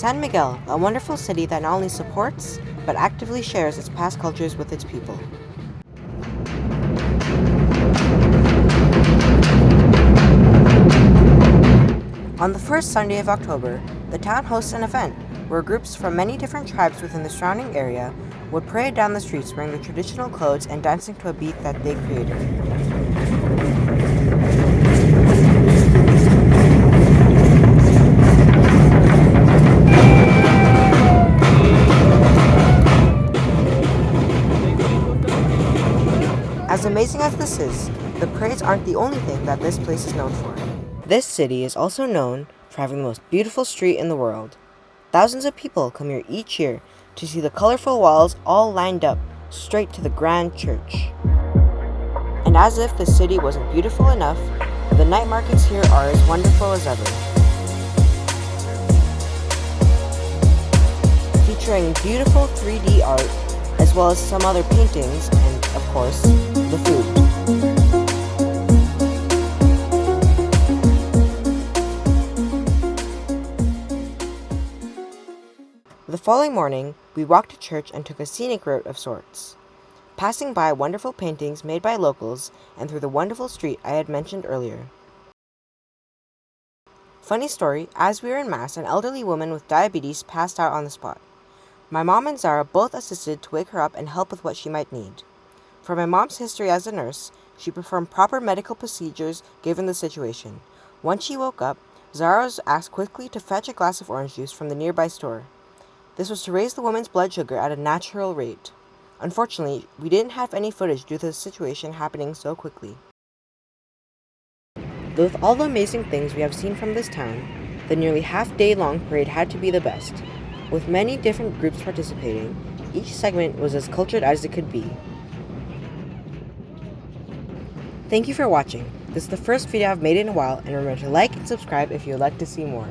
San Miguel, a wonderful city that not only supports, but actively shares its past cultures with its people. On the first Sunday of October, the town hosts an event where groups from many different tribes within the surrounding area would parade down the streets wearing their traditional clothes and dancing to a beat that they created. As amazing as this is, the parades aren't the only thing that this place is known for. This city is also known for having the most beautiful street in the world. Thousands of people come here each year to see the colorful walls all lined up straight to the grand church. And as if the city wasn't beautiful enough, the night markets here are as wonderful as ever. Featuring beautiful 3D art, as well as some other paintings, and of course, the food. The following morning, we walked to church and took a scenic route of sorts, passing by wonderful paintings made by locals and through the wonderful street I had mentioned earlier. Funny story, as we were in Mass, an elderly woman with diabetes passed out on the spot. My mom and Zara both assisted to wake her up and help with what she might need. For my mom's history as a nurse, she performed proper medical procedures given the situation. Once she woke up, Zara was asked quickly to fetch a glass of orange juice from the nearby store. This was to raise the woman's blood sugar at a natural rate. Unfortunately, we didn't have any footage due to the situation happening so quickly. Though with all the amazing things we have seen from this town, the nearly half-day-long parade had to be the best. With many different groups participating, each segment was as cultured as it could be. Thank you for watching. This is the first video I've made in a while, and remember to like and subscribe if you would like to see more.